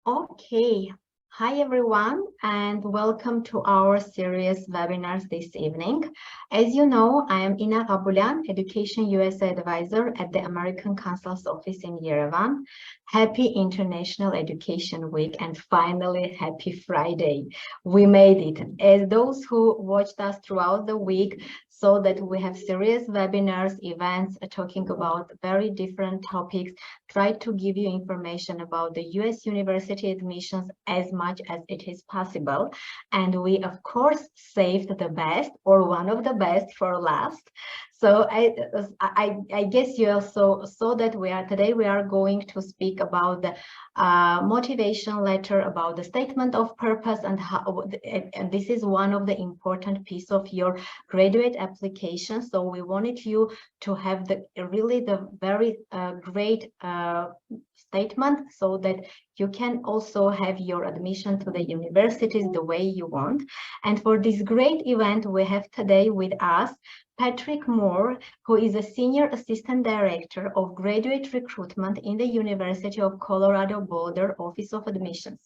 Okay. Hi, everyone, and welcome to our series webinars this evening. As you know, I am Ina Abulan, Education USA Advisor at the American Consul's Office in Yerevan. Happy International Education Week, and finally, happy Friday. We made it. As those who watched us throughout the week saw that we have serious webinars, events talking about very different topics, try to give you information about the US university admissions as much as it is possible. And we, of course, saved the best or one of the best for last. So I guess you also saw that today we are going to speak about the motivation letter, about the statement of purpose, and this is one of the important piece of your graduate application. So we wanted you to have the very great statement so that you can also have your admission to the universities the way you want. And for this great event, we have today with us Patrick Moore, who is a Senior Assistant Director of Graduate Recruitment in the University of Colorado Boulder Office of Admissions.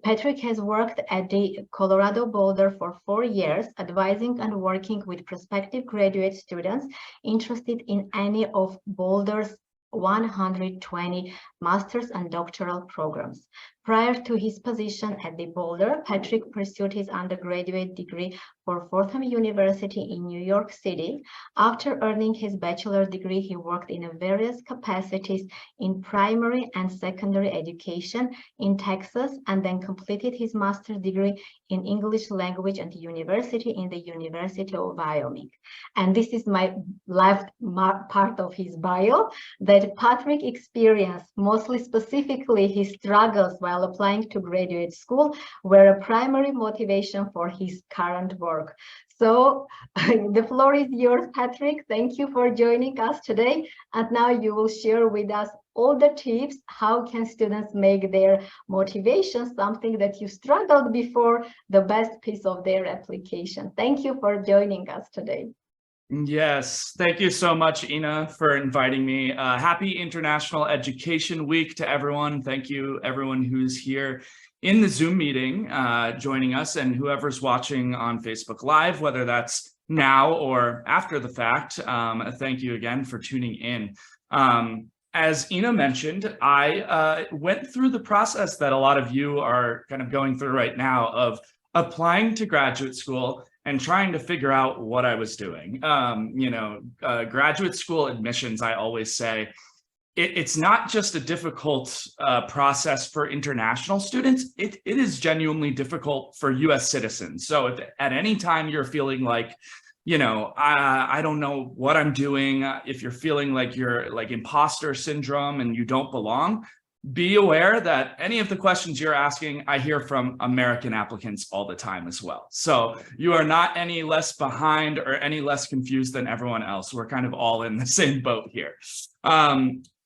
Patrick has worked at the Colorado Boulder for 4 years, advising and working with prospective graduate students interested in any of Boulder's 120 master's and doctoral programs. Prior to his position at the Boulder, Patrick pursued his undergraduate degree for Fordham University in New York City. After earning his bachelor's degree, he worked in various capacities in primary and secondary education in Texas, and then completed his master's degree in English language at the university in the University of Wyoming. And this is my left part of his bio, that Patrick experienced, mostly specifically his struggles while applying to graduate school, were a primary motivation for his current work. So the floor is yours, Patrick. Thank you for joining us today. And now you will share with us all the tips, how can students make their motivation something that you struggled before, the best piece of their application. Thank you for joining us today. Yes, thank you so much, Ina, for inviting me. Happy International Education Week to everyone. Thank you, everyone who's here in the Zoom meeting, joining us, and whoever's watching on Facebook Live, whether that's now or after the fact. Thank you again for tuning in. As Ina mentioned, I went through the process that a lot of you are kind of going through right now of applying to graduate school and trying to figure out what I was doing. Graduate school admissions, I always say, it's not just a difficult process for international students. It is genuinely difficult for US citizens. So if at any time you're feeling like, I don't know what I'm doing, if you're feeling like you're like imposter syndrome and you don't belong, be aware that any of the questions you're asking, I hear from American applicants all the time as well. So you are not any less behind or any less confused than everyone else. We're kind of all in the same boat here.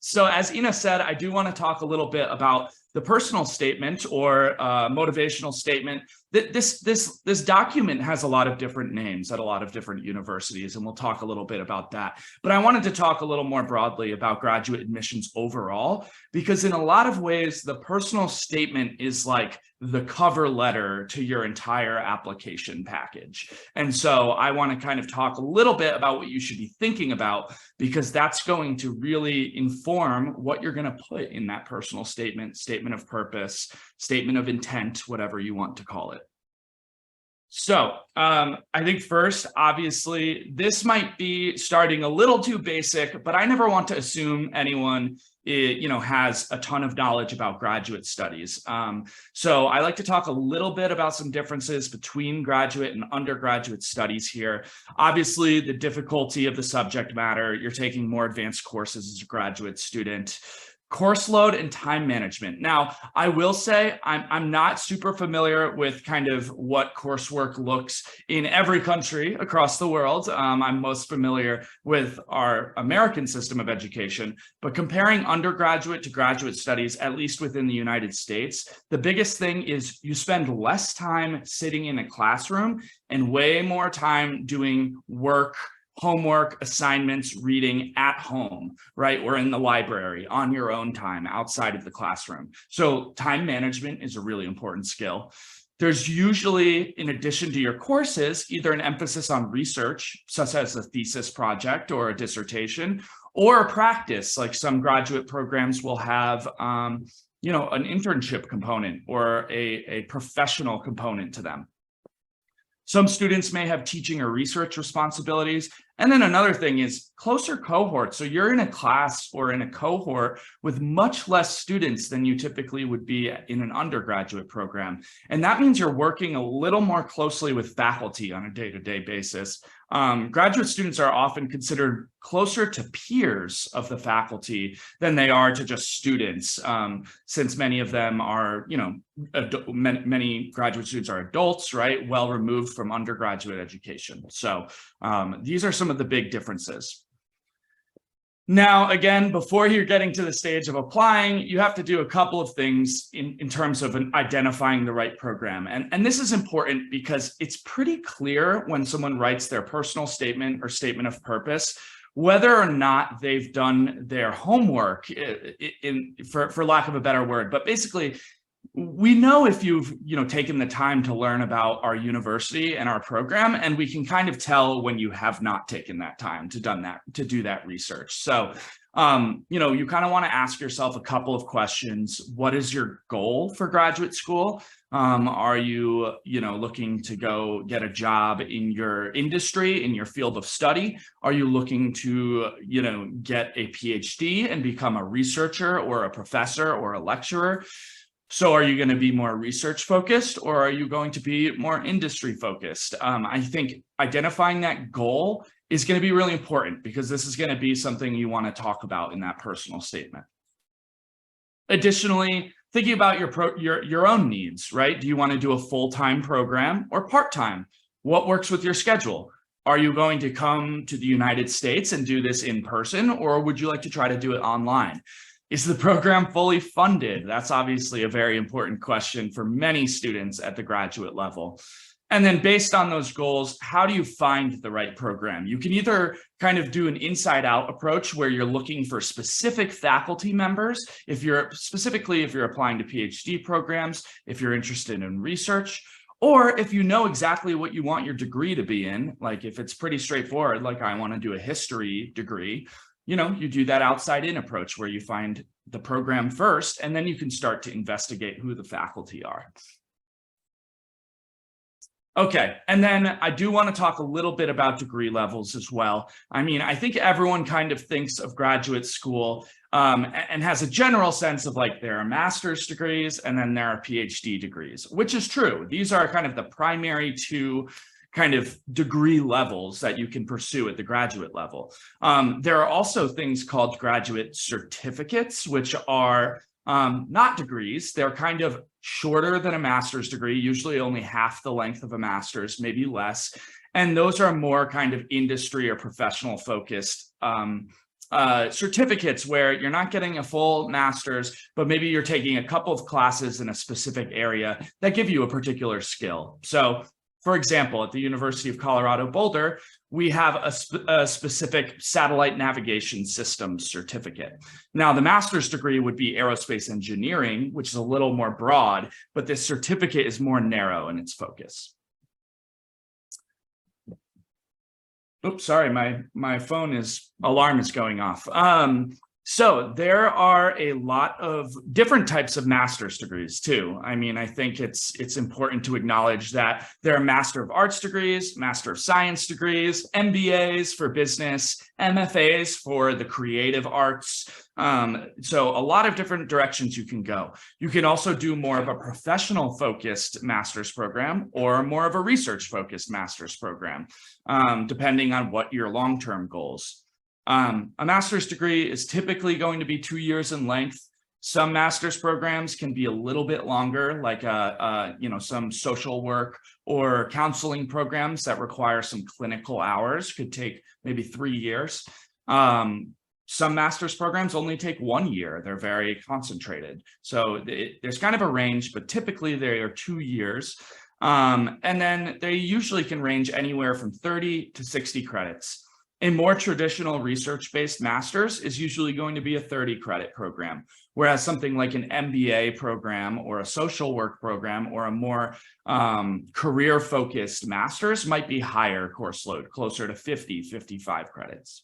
So as Ina said, I do want to talk a little bit about the personal statement or motivational statement. This document has a lot of different names at a lot of different universities, and we'll talk a little bit about that. But I wanted to talk a little more broadly about graduate admissions overall, because in a lot of ways, the personal statement is like the cover letter to your entire application package. And so I want to kind of talk a little bit about what you should be thinking about, because that's going to really inform what you're going to put in that personal statement, statement of purpose, statement of intent, whatever you want to call it. So I think first, obviously, this might be starting a little too basic, but I never want to assume anyone has a ton of knowledge about graduate studies. So I like to talk a little bit about some differences between graduate and undergraduate studies here. Obviously, the difficulty of the subject matter, you're taking more advanced courses as a graduate student. Course load and time management. Now, I will say I'm not super familiar with kind of what coursework looks in every country across the world. I'm most familiar with our American system of education, but comparing undergraduate to graduate studies, at least within the United States, the biggest thing is you spend less time sitting in a classroom and way more time doing work, homework, assignments, reading at home, right? Or in the library on your own time outside of the classroom. So time management is a really important skill. There's usually, in addition to your courses, either an emphasis on research, such as a thesis project or a dissertation, or a practice, like some graduate programs will have an internship component or a professional component to them. Some students may have teaching or research responsibilities. And then another thing is closer cohorts. So you're in a class or in a cohort with much less students than you typically would be in an undergraduate program. And that means you're working a little more closely with faculty on a day-to-day basis. Graduate students are often considered closer to peers of the faculty than they are to just students, since many of them are, many graduate students are adults, right? Well removed from undergraduate education. So these are some of the big differences. Now, again, before you're getting to the stage of applying, you have to do a couple of things in terms of identifying the right program. And this is important because it's pretty clear when someone writes their personal statement or statement of purpose, whether or not they've done their homework, for lack of a better word. But basically, we know if you've taken the time to learn about our university and our program, and we can kind of tell when you have not taken that time to do that research. So you kind of want to ask yourself a couple of questions. What is your goal for graduate school? Are you looking to go get a job in your industry, in your field of study? Are you looking to get a PhD and become a researcher or a professor or a lecturer? So are you going to be more research focused, or are you going to be more industry focused? I think identifying that goal is going to be really important because this is going to be something you want to talk about in that personal statement. Additionally, thinking about your own needs, right? Do you want to do a full-time program or part-time? What works with your schedule? Are you going to come to the United States and do this in person, or would you like to try to do it online? Is the program fully funded? That's obviously a very important question for many students at the graduate level. And then based on those goals, how do you find the right program? You can either kind of do an inside out approach where you're looking for specific faculty members, if you're applying to PhD programs, if you're interested in research, or if you know exactly what you want your degree to be in, like if it's pretty straightforward, like I want to do a history degree, you do that outside in approach where you find the program first, and then you can start to investigate who the faculty are. Okay, and then I do want to talk a little bit about degree levels as well. I mean, I think everyone kind of thinks of graduate school and has a general sense of like there are master's degrees and then there are PhD degrees, which is true. These are kind of the primary two kind of degree levels that you can pursue at the graduate level. There are also things called graduate certificates, which are not degrees. They're kind of shorter than a master's degree, usually only half the length of a master's, maybe less. And those are more kind of industry or professional focused certificates where you're not getting a full master's, but maybe you're taking a couple of classes in a specific area that give you a particular skill. So for example, at the University of Colorado Boulder, we have a specific satellite navigation systems certificate. Now, the master's degree would be aerospace engineering, which is a little more broad, but this certificate is more narrow in its focus. Oops, sorry, my phone alarm is going off. So there are a lot of different types of master's degrees too. I mean, I think it's important to acknowledge that there are Master of Arts degrees, Master of Science degrees, MBAs for business, MFAs for the creative arts. So a lot of different directions you can go. You can also do more of a professional focused master's program or more of a research focused master's program, depending on what your long-term goals. A master's degree is typically going to be 2 years in length. Some master's programs can be a little bit longer, like some social work or counseling programs that require some clinical hours could take maybe 3 years. Some master's programs only take 1 year. They're very concentrated. So there's kind of a range, but typically they are 2 years. And then they usually can range anywhere from 30 to 60 credits. A more traditional research-based master's is usually going to be a 30-credit program, whereas something like an MBA program or a social work program or a more career-focused master's might be higher course load, closer to 50, 55 credits.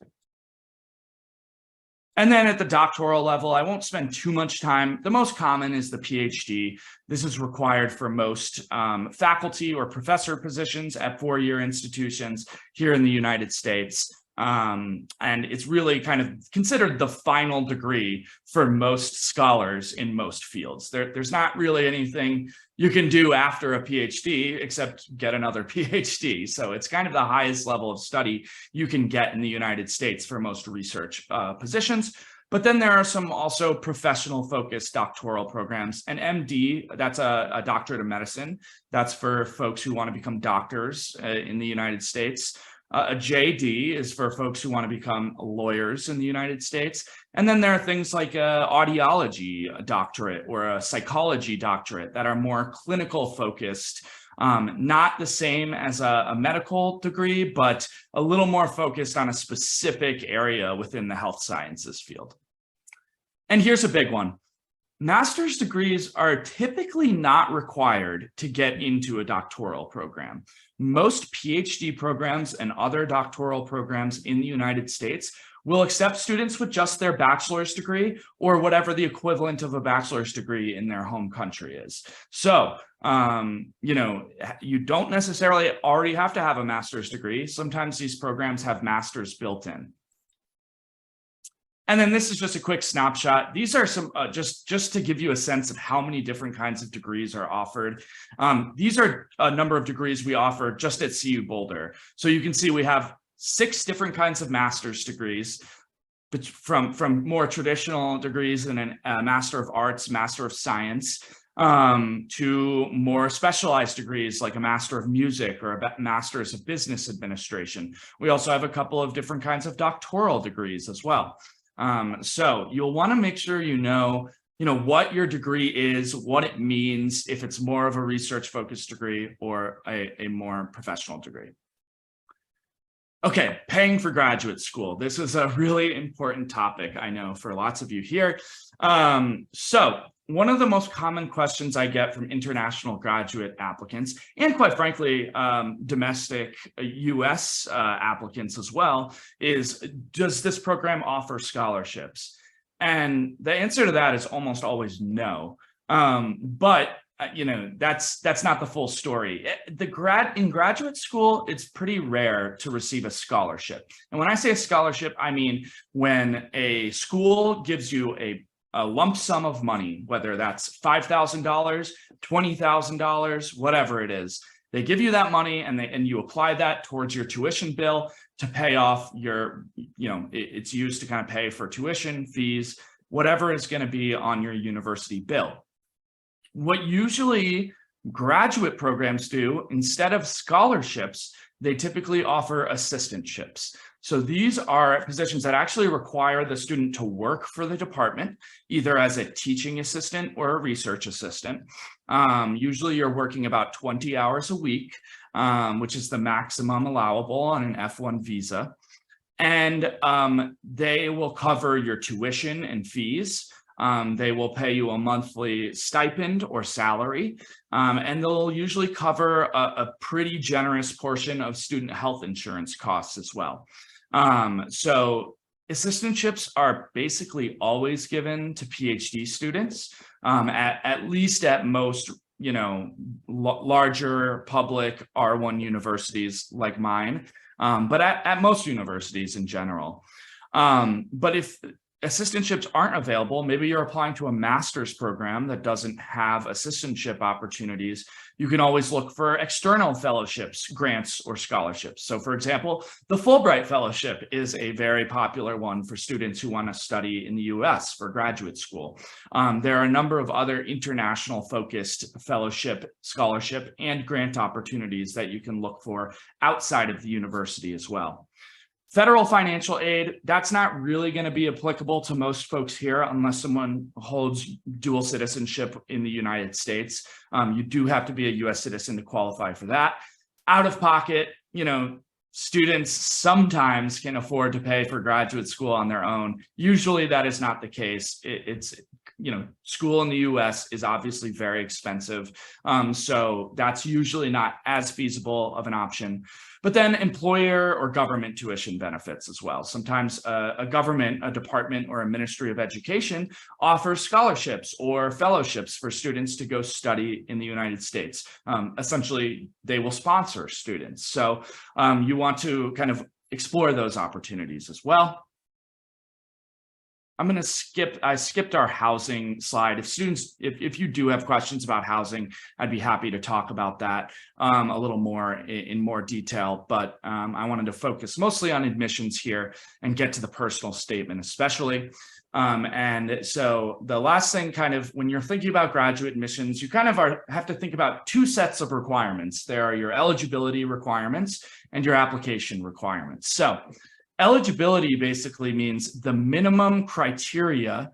And then at the doctoral level, I won't spend too much time. The most common is the PhD. This is required for most faculty or professor positions at four-year institutions here in the United States. And it's really kind of considered the final degree for most scholars in most fields. There's not really anything you can do after a PhD except get another PhD. So it's kind of the highest level of study you can get in the United States for most research positions. But then there are some also professional focused doctoral programs. An MD, that's a doctorate of medicine. That's for folks who want to become doctors in the United States. A JD is for folks who want to become lawyers in the United States. And then there are things like a audiology doctorate or a psychology doctorate that are more clinical focused, not the same as a medical degree, but a little more focused on a specific area within the health sciences field. And here's a big one. Master's degrees are typically not required to get into a doctoral program. Most PhD programs and other doctoral programs in the United States will accept students with just their bachelor's degree or whatever the equivalent of a bachelor's degree in their home country is. So, you don't necessarily already have to have a master's degree. Sometimes these programs have masters built in. And then this is just a quick snapshot. These are some, just to give you a sense of how many different kinds of degrees are offered. These are a number of degrees we offer just at CU Boulder. So you can see we have 6 different kinds of master's degrees, from more traditional degrees in a Master of Arts, Master of Science, to more specialized degrees like a Master of Music or a Master's of Business Administration. We also have a couple of different kinds of doctoral degrees as well. So you'll want to make sure you know what your degree is, what it means, if it's more of a research focused degree or a more professional degree. Okay, paying for graduate school. This is a really important topic, I know, for lots of you here. So one of the most common questions I get from international graduate applicants, and quite frankly, domestic US applicants as well, is, does this program offer scholarships? And the answer to that is almost always no. But that's not the full story. In graduate school, it's pretty rare to receive a scholarship. And when I say a scholarship, I mean when a school gives you a lump sum of money, whether that's $5,000, $20,000, whatever it is. They give you that money and you apply that towards your tuition bill to pay off your, it's used to kind of pay for tuition, fees, whatever is going to be on your university bill. What usually graduate programs do, instead of scholarships, they typically offer assistantships. So these are positions that actually require the student to work for the department, either as a teaching assistant or a research assistant. Usually you're working about 20 hours a week, which is the maximum allowable on an F1 visa. And they will cover your tuition and fees. They will pay you a monthly stipend or salary, and they'll usually cover a pretty generous portion of student health insurance costs as well. So assistantships are basically always given to PhD students, at least at most, larger public R1 universities like mine, but at most universities in general. But if assistantships aren't available, maybe you're applying to a master's program that doesn't have assistantship opportunities, you can always look for external fellowships, grants, or scholarships. So for example, the Fulbright Fellowship is a very popular one for students who want to study in the US for graduate school. There are a number of other international focused fellowship, scholarship, and grant opportunities that you can look for outside of the university as well. Federal financial aid, that's not really going to be applicable to most folks here unless someone holds dual citizenship in the United States. You do have to be a US citizen to qualify for that. Out of pocket, students sometimes can afford to pay for graduate school on their own. Usually that is not the case. School in the US is obviously very expensive. So that's usually not as feasible of an option. But then employer or government tuition benefits as well. Sometimes a government, a department, or a ministry of education offers scholarships or fellowships for students to go study in the United States. Essentially, they will sponsor students. So you want to kind of explore those opportunities as well. I skipped our housing slide. If you do have questions about housing, I'd be happy to talk about that a little more in more detail, but I wanted to focus mostly on admissions here and get to the personal statement especially. And so the last thing, kind of when you're thinking about graduate admissions, you kind of have to think about two sets of requirements. There are your eligibility requirements and your application requirements. So eligibility basically means the minimum criteria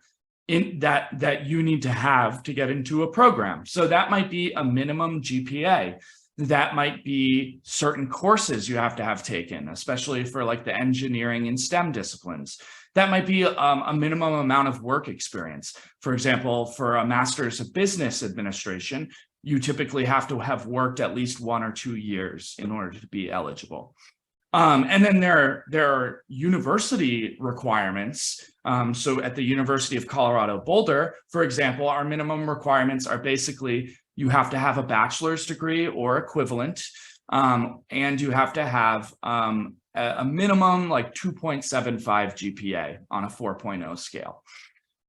that you need to have to get into a program. So that might be a minimum GPA. That might be certain courses you have to have taken, especially for like the engineering and STEM disciplines. That might be a minimum amount of work experience. For example, for a master's of business administration, you typically have to have worked at least 1 or 2 years in order to be eligible. And then there are university requirements. So at the University of Colorado Boulder, for example, our minimum requirements are basically you have to have a bachelor's degree or equivalent, and you have to have a minimum like 2.75 GPA on a 4.0 scale.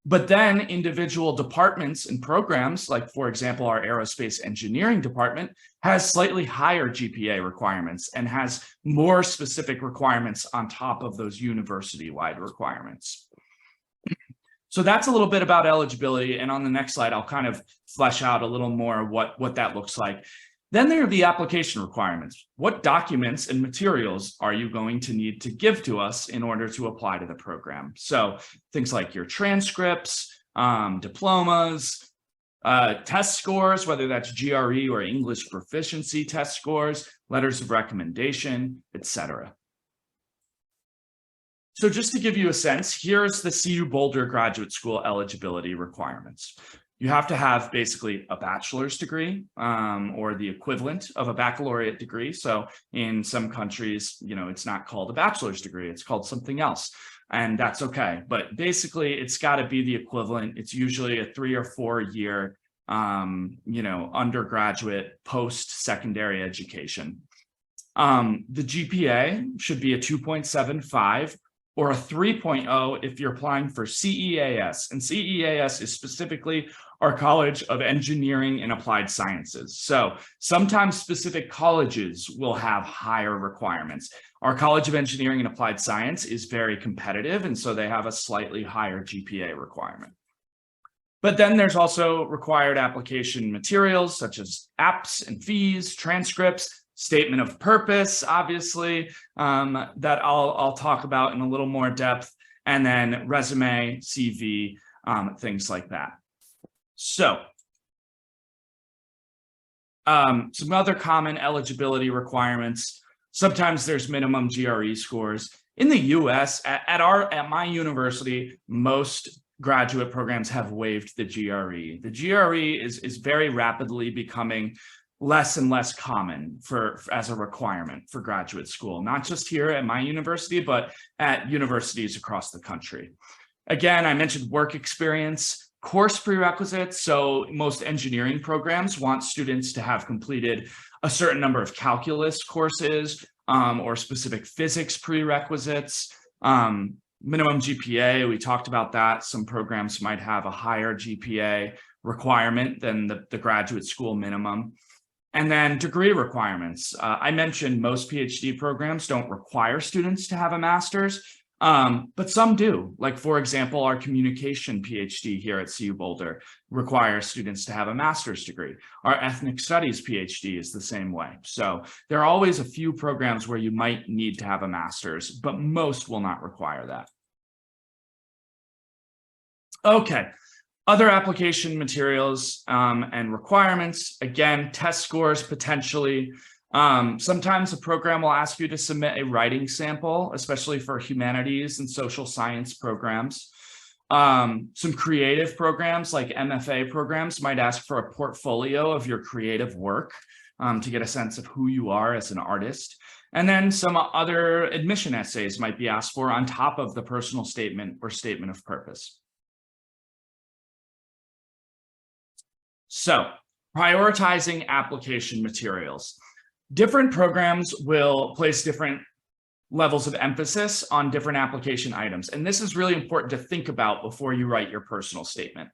But then individual departments and programs, like for example, our aerospace engineering department has slightly higher GPA requirements and has more specific requirements on top of those university-wide requirements. So that's a little bit about eligibility. And on the next slide, I'll kind of flesh out a little more what that looks like. Then there are the application requirements. What documents and materials are you going to need to give to us in order to apply to the program? So things like your transcripts, diplomas, test scores, whether that's GRE or English proficiency test scores, letters of recommendation, etc. So just to give you a sense, here's the CU Boulder Graduate School eligibility requirements. You have to have basically a bachelor's degree or the equivalent of a baccalaureate degree. So in some countries, it's not called a bachelor's degree, it's called something else. And that's okay. But basically, it's got to be the equivalent. It's usually a 3 or 4 year, undergraduate post-secondary education. The GPA should be a 2.75 or a 3.0 if you're applying for CEAS. And CEAS is specifically our College of Engineering and Applied Sciences. So sometimes specific colleges will have higher requirements. Our College of Engineering and Applied Science is very competitive, and so they have a slightly higher GPA requirement. But then there's also required application materials such as apps and fees, transcripts, statement of purpose, obviously, that I'll talk about in a little more depth, and then resume, CV, things like that. So some other common eligibility requirements. Sometimes there's minimum GRE scores. In the US, at my university, most graduate programs have waived the GRE. The GRE is very rapidly becoming less and less common as a requirement for graduate school, not just here at my university, but at universities across the country. Again, I mentioned work experience, course prerequisites. So most engineering programs want students to have completed a certain number of calculus courses or specific physics prerequisites. Minimum GPA, we talked about that. Some programs might have a higher GPA requirement than the graduate school minimum. And then degree requirements. I mentioned most PhD programs don't require students to have a master's, but some do. Like, for example, our communication PhD here at CU Boulder requires students to have a master's degree. Our ethnic studies PhD is the same way. So there are always a few programs where you might need to have a master's, but most will not require that. Okay. Other application materials and requirements, again, test scores potentially. Sometimes a program will ask you to submit a writing sample, especially for humanities and social science programs. Some creative programs like MFA programs might ask for a portfolio of your creative work to get a sense of who you are as an artist. And then some other admission essays might be asked for on top of the personal statement or statement of purpose. So, prioritizing application materials. Different programs will place different levels of emphasis on different application items. And this is really important to think about before you write your personal statement.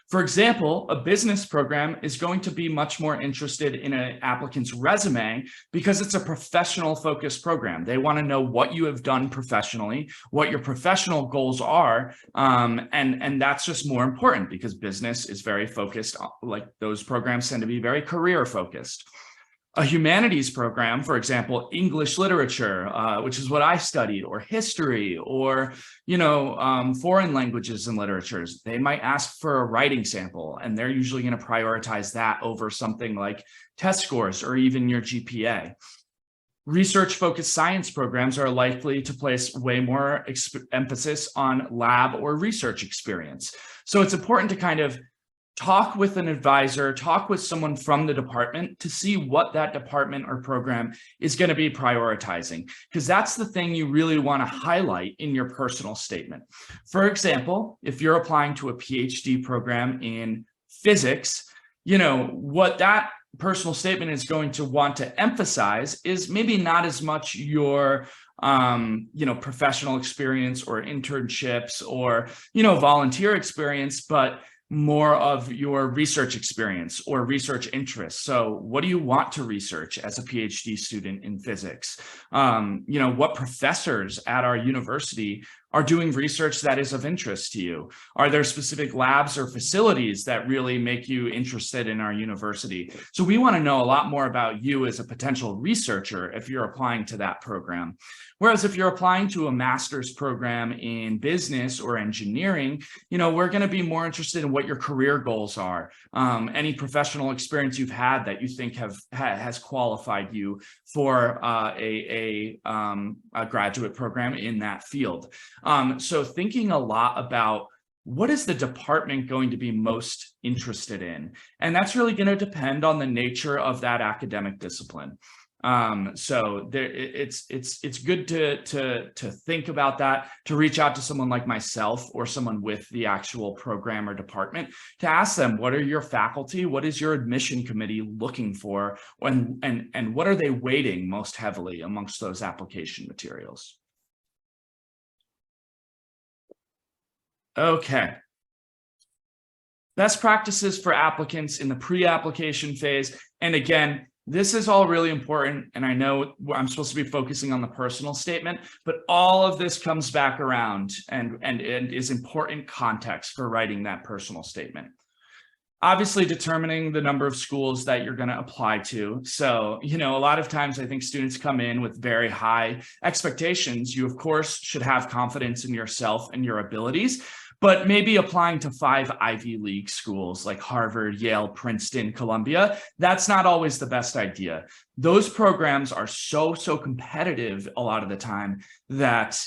For example, a business program is going to be much more interested in an applicant's resume because it's a professional focused program. They want to know what you have done professionally, what your professional goals are. And that's just more important because business is very focused, like those programs tend to be very career focused. A humanities program, for example, English literature, which is what I studied, or history, or, foreign languages and literatures, they might ask for a writing sample, and they're usually going to prioritize that over something like test scores or even your GPA. Research-focused science programs are likely to place way more emphasis on lab or research experience. So it's important to kind of talk with an advisor, talk with someone from the department to see what that department or program is going to be prioritizing, because that's the thing you really want to highlight in your personal statement. For example, if you're applying to a PhD program in physics, what that personal statement is going to want to emphasize is maybe not as much your professional experience or internships or volunteer experience, but more of your research experience or research interests. So what do you want to research as a PhD student in physics? What professors at our university are doing research that is of interest to you? Are there specific labs or facilities that really make you interested in our university? So we want to know a lot more about you as a potential researcher if you're applying to that program. Whereas if you're applying to a master's program in business or engineering, we're going to be more interested in what your career goals are, any professional experience you've had that you think has qualified you for a graduate program in that field. So thinking a lot about what is the department going to be most interested in? And that's really going to depend on the nature of that academic discipline. So it's good to think about that, to reach out to someone like myself or someone with the actual program or department to ask them, what are your faculty? What is your admission committee looking for? And what are they weighting most heavily amongst those application materials? Okay. Best practices for applicants in the pre-application phase. And again, this is all really important, and I know I'm supposed to be focusing on the personal statement, but all of this comes back around and is important context for writing that personal statement. Obviously, determining the number of schools that you're going to apply to. So, a lot of times I think students come in with very high expectations. You, of course, should have confidence in yourself and your abilities, but maybe applying to 5 Ivy League schools like Harvard, Yale, Princeton, Columbia, that's not always the best idea. Those programs are so competitive a lot of the time that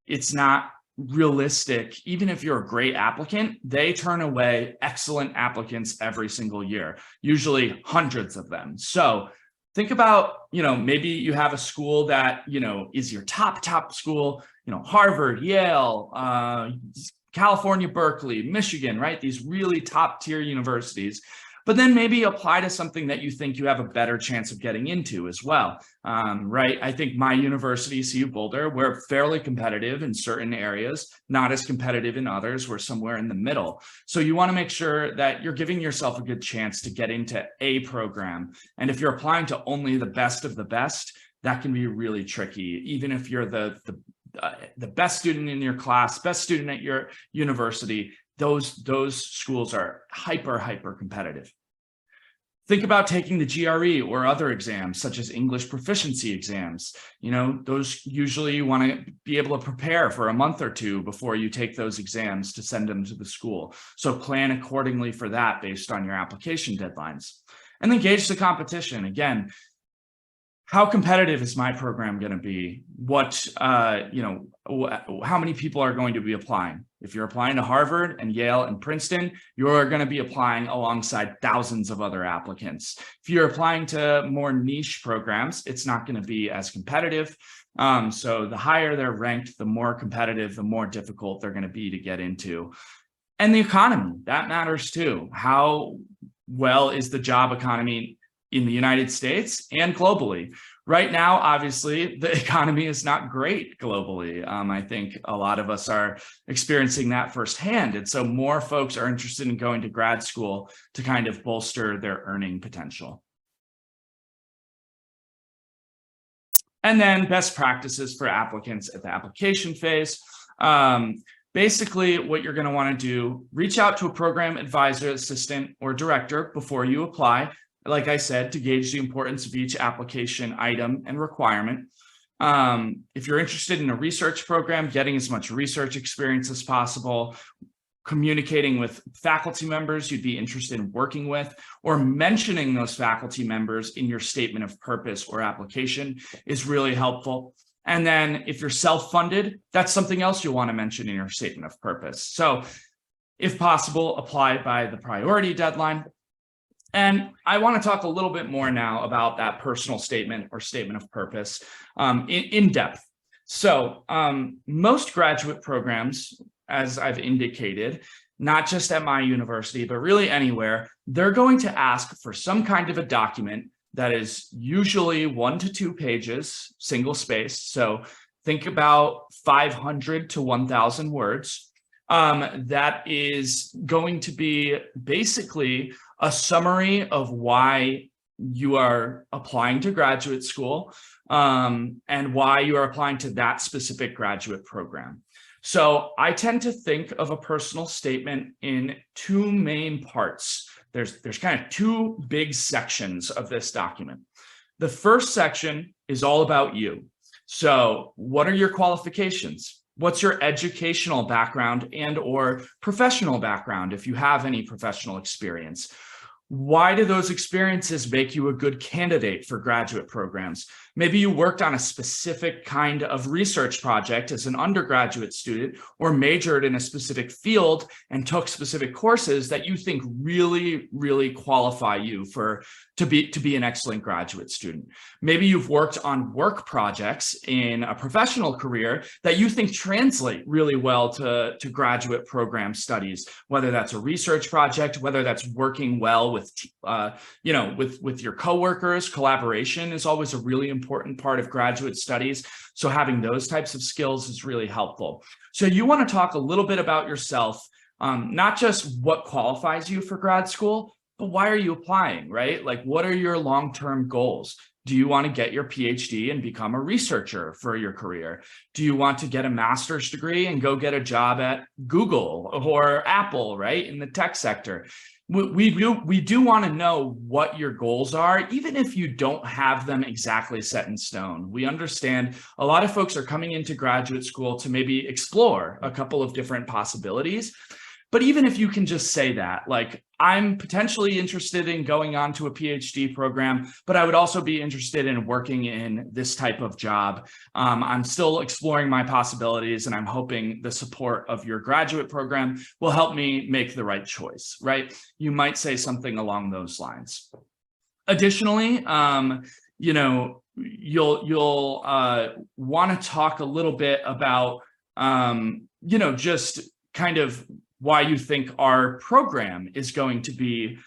it's not realistic. Even if you're a great applicant, they turn away excellent applicants every single year, usually hundreds of them. So think about, maybe you have a school that, is your top school, Harvard, Yale, California, Berkeley, Michigan, right? These really top tier universities, but then maybe apply to something that you think you have a better chance of getting into as well, right? I think my university, CU Boulder, we're fairly competitive in certain areas, not as competitive in others. We're somewhere in the middle. So you want to make sure that you're giving yourself a good chance to get into a program. And if you're applying to only the best of the best, that can be really tricky, even if you're the best student in your class, best student at your university. Those schools are hyper competitive. Think about taking the GRE or other exams, such as English proficiency exams. Those usually you want to be able to prepare for a month or two before you take those exams to send them to the school. So plan accordingly for that based on your application deadlines. And then gauge the competition. Again, how competitive is my program going to be? What, how many people are going to be applying? If you're applying to Harvard and Yale and Princeton, you're going to be applying alongside thousands of other applicants. If you're applying to more niche programs, it's not going to be as competitive. So the higher they're ranked, the more competitive, the more difficult they're going to be to get into. And the economy, that matters too. How well is the job economy in the United States and globally? Right now, obviously, the economy is not great globally. I think a lot of us are experiencing that firsthand. And so more folks are interested in going to grad school to kind of bolster their earning potential. And then best practices for applicants at the application phase. Basically, what you're going to want to do, reach out to a program advisor, assistant, or director before you apply, like I said, to gauge the importance of each application item and requirement. If you're interested in a research program, getting as much research experience as possible, communicating with faculty members you'd be interested in working with, or mentioning those faculty members in your statement of purpose or application is really helpful. And then if you're self-funded, that's something else you'll want to mention in your statement of purpose. So if possible, apply by the priority deadline. And I want to talk a little bit more now about that personal statement or statement of purpose in depth. So most graduate programs, as I've indicated, not just at my university, but really anywhere, they're going to ask for some kind of a document that is usually 1 to 2 pages, single spaced. So think about 500 to 1,000 words. That is going to be basically a summary of why you are applying to graduate school and why you are applying to that specific graduate program. So I tend to think of a personal statement in 2 main parts. There's kind of 2 big sections of this document. The first section is all about you. So what are your qualifications? What's your educational background and or professional background if you have any professional experience? Why do those experiences make you a good candidate for graduate programs? Maybe you worked on a specific kind of research project as an undergraduate student or majored in a specific field and took specific courses that you think really, really qualify you to be an excellent graduate student. Maybe you've worked on work projects in a professional career that you think translate really well to graduate program studies, whether that's a research project, whether that's working well with your coworkers. Collaboration is always a really important part of graduate studies. So having those types of skills is really helpful. So you want to talk a little bit about yourself, not just what qualifies you for grad school, but why are you applying, right? Like, what are your long-term goals? Do you want to get your PhD and become a researcher for your career? Do you want to get a master's degree and go get a job at Google or Apple, right, in the tech sector? We do want to know what your goals are, even if you don't have them exactly set in stone. We understand a lot of folks are coming into graduate school to maybe explore a couple of different possibilities. But even if you can just say that, like, I'm potentially interested in going on to a PhD program, but I would also be interested in working in this type of job. I'm still exploring my possibilities, and I'm hoping the support of your graduate program will help me make the right choice, right? You might say something along those lines. Additionally, you'll want to talk a little bit about, just kind of why you think our program is going to be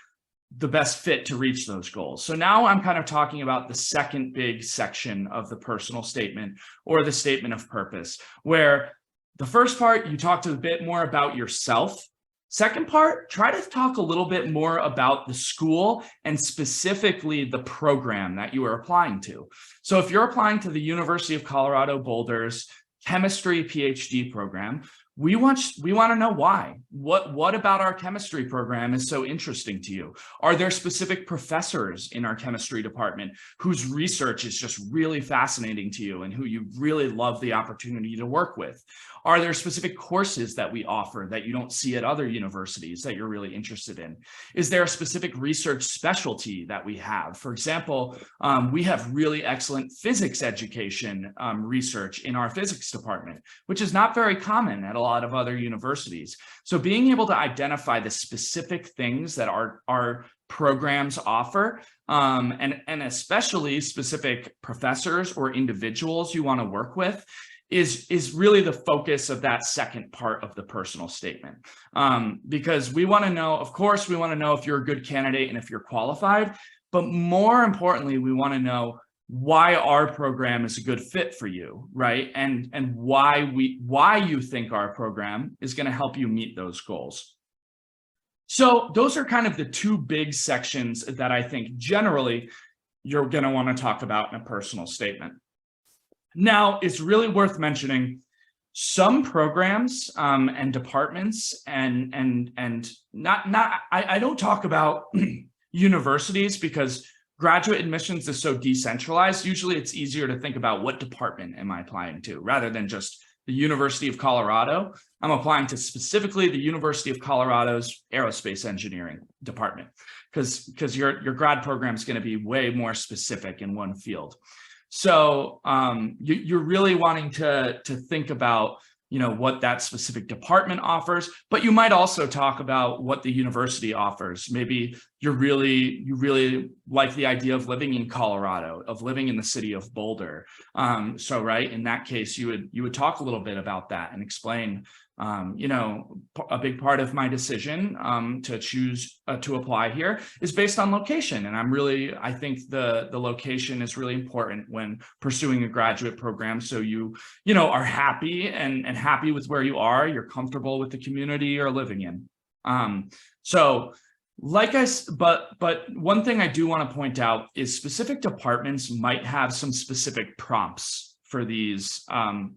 the best fit to reach those goals. So now I'm kind of talking about the second big section of the personal statement or the statement of purpose, where the first part, you talked a bit more about yourself. Second part, try to talk a little bit more about the school and specifically the program that you are applying to. So if you're applying to the University of Colorado Boulder's chemistry PhD program, we want to know why. What about our chemistry program is so interesting to you? Are there specific professors in our chemistry department whose research is just really fascinating to you and who you really love the opportunity to work with? Are there specific courses that we offer that you don't see at other universities that you're really interested in? Is there a specific research specialty that we have? For example, we have really excellent physics education research in our physics department, which is not very common at a lot of other universities. So being able to identify the specific things that our programs offer, and especially specific professors or individuals you want to work with, is really the focus of that second part of the personal statement. Because we want to know, of course, we want to know if you're a good candidate and if you're qualified, but more importantly, we want to know why our program is a good fit for you, right? And why you think our program is going to help you meet those goals. So those are kind of the two big sections that I think generally you're going to want to talk about in a personal statement. Now, it's really worth mentioning some programs and departments I don't talk about universities because graduate admissions is so decentralized. Usually it's easier to think about what department am I applying to rather than just the University of Colorado. I'm applying to specifically the University of Colorado's aerospace engineering department because your grad program is going to be way more specific in one field. So you're really wanting to think about, what that specific department offers, but you might also talk about what the university offers. Maybe you really like the idea of living in Colorado, of living in the city of Boulder. So right, in that case, you would talk a little bit about that and explain, a big part of my decision to choose to apply here is based on location. And I think the location is really important when pursuing a graduate program. So you are happy and happy with where you are, you're comfortable with the community you're living in. But one thing I do want to point out is specific departments might have some specific prompts for these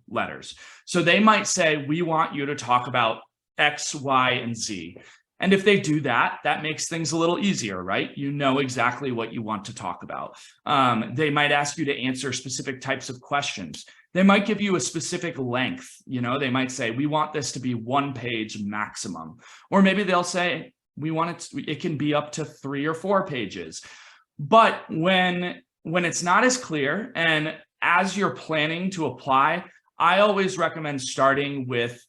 letters. So they might say, we want you to talk about X, Y, and Z. And if they do that, that makes things a little easier, right? You know exactly what you want to talk about. They might ask you to answer specific types of questions. They might give you a specific length. They might say, we want this to be 1 page maximum. Or maybe they'll say, it can be up to 3 or 4 pages. But when it's not as clear, and as you're planning to apply, I always recommend starting with,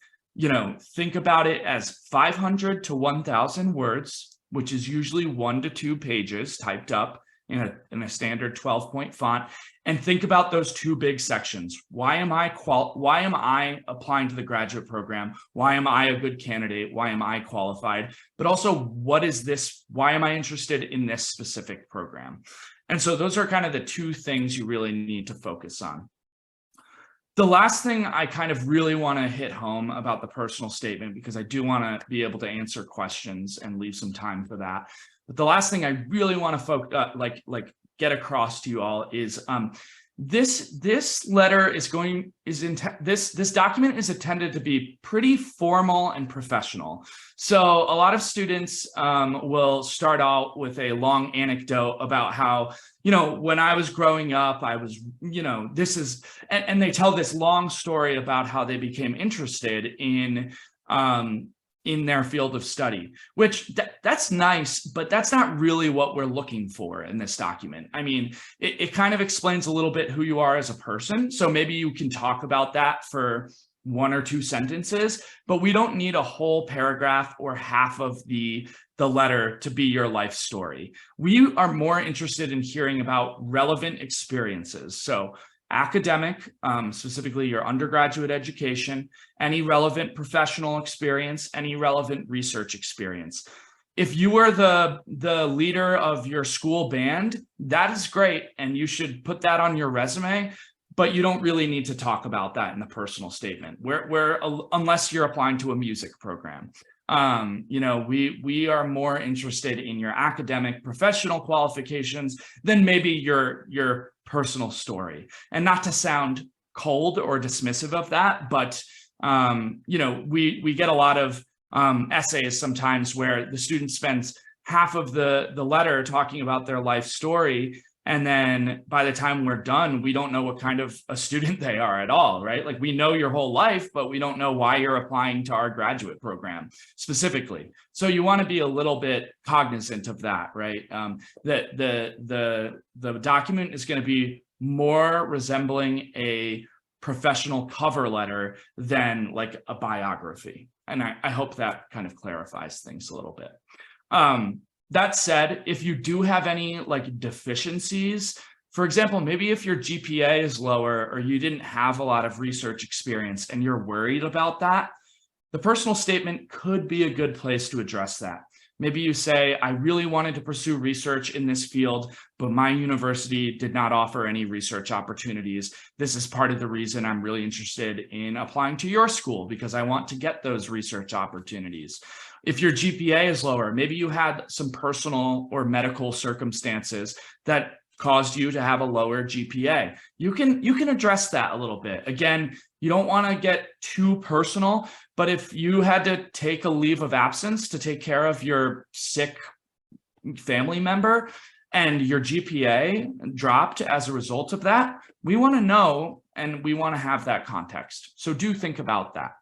think about it as 500 to 1,000 words, which is usually 1 to 2 pages typed up in a standard 12-point font, and think about those 2 big sections. Why am I applying to the graduate program? Why am I a good candidate? Why am I qualified? But also, why am I interested in this specific program? And so those are kind of the 2 things you really need to focus on. The last thing I kind of really want to hit home about the personal statement, because I do want to be able to answer questions and leave some time for that. But the last thing I really want to get across to you all is this letter this document is intended to be pretty formal and professional. So a lot of students will start out with a long anecdote about how, when I was growing up, I was, and they tell this long story about how they became interested in their field of study, which that's nice, but that's not really what we're looking for in this document. I mean, it kind of explains a little bit who you are as a person. So maybe you can talk about that for 1 or 2 sentences, but we don't need a whole paragraph or half of the letter to be your life story. We are more interested in hearing about relevant experiences. So academic, specifically your undergraduate education, any relevant professional experience, any relevant research experience. If you were the leader of your school band, that is great, and you should put that on your resume, but you don't really need to talk about that in the personal statement, unless you're applying to a music program. We are more interested in your academic professional qualifications than maybe your personal story. And not to sound cold or dismissive of that, but You know, we get a lot of essays sometimes where the student spends half of the letter talking about their life story, and then by the time we're done, we don't know what kind of a student they are at all, right? Like, we know your whole life, but we don't know why you're applying to our graduate program specifically. So you want to be a little bit cognizant of that, right? That the document is going to be more resembling a professional cover letter than like a biography. And I hope that kind of clarifies things a little bit. That said, if you do have any like deficiencies, for example, maybe if your GPA is lower or you didn't have a lot of research experience and you're worried about that, the personal statement could be a good place to address that. Maybe you say, I really wanted to pursue research in this field, but my university did not offer any research opportunities. This is part of the reason I'm really interested in applying to your school, because I want to get those research opportunities. If your GPA is lower, maybe you had some personal or medical circumstances that caused you to have a lower GPA. You can address that a little bit. Again, you don't want to get too personal, but if you had to take a leave of absence to take care of your sick family member and your GPA dropped as a result of that, we want to know and we want to have that context. So do think about that.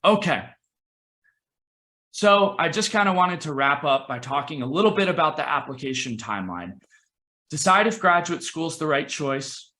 Okay. So I just kind of wanted to wrap up by talking a little bit about the application timeline. Decide if graduate school is the right choice.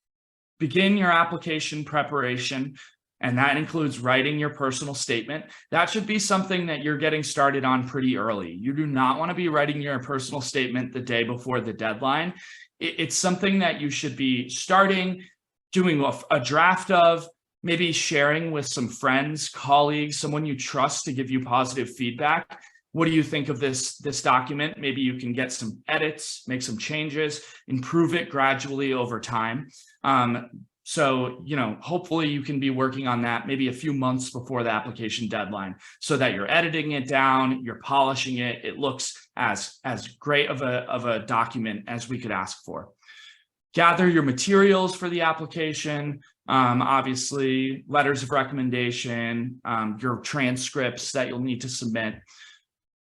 Begin your application preparation, and that includes writing your personal statement. That should be something that you're getting started on pretty early. You do not want to be writing your personal statement the day before the deadline. It's something that you should be starting, doing a draft of, maybe sharing with some friends, colleagues, someone you trust to give you positive feedback. What do you think of this document? Maybe you can get some edits, make some changes, improve it gradually over time. So, you know, hopefully you can be working on that maybe a few months before the application deadline so that you're editing it down, you're polishing it. It looks as great of a document as we could ask for. Gather your materials for the application. Obviously, letters of recommendation, your transcripts that you'll need to submit.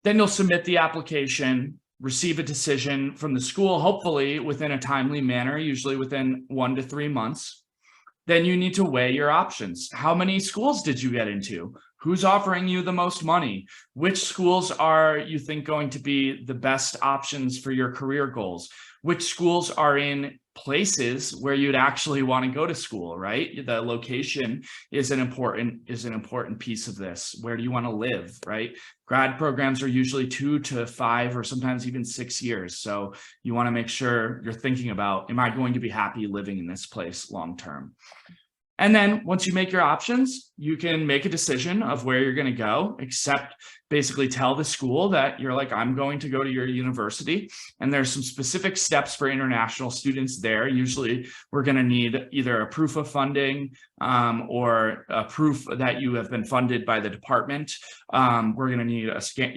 Then you'll submit the application, receive a decision from the school, hopefully within a timely manner, usually within 1 to 3 months. Then you need to weigh your options. How many schools did you get into? Who's offering you the most money? Which schools are you think going to be the best options for your career goals? Which schools are in places where you'd actually want to go to school, right? The location is an important piece of this. Where do you want to live, right? Grad programs are usually 2 to 5 or sometimes even 6 years. So you want to make sure you're thinking about, am I going to be happy living in this place long term? And then once you make your options, you can make a decision of where you're going to go, except basically tell the school that you're like, I'm going to go to your university. And there's some specific steps for international students there. Usually we're going to need either a proof of funding or a proof that you have been funded by the department. We're going to need a scan of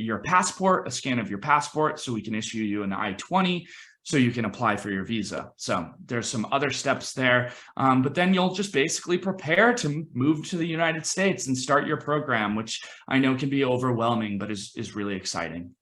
your passport so we can issue you an I-20. So you can apply for your visa. So there's some other steps there, but then you'll just basically prepare to move to the United States and start your program, which I know can be overwhelming, but is really exciting.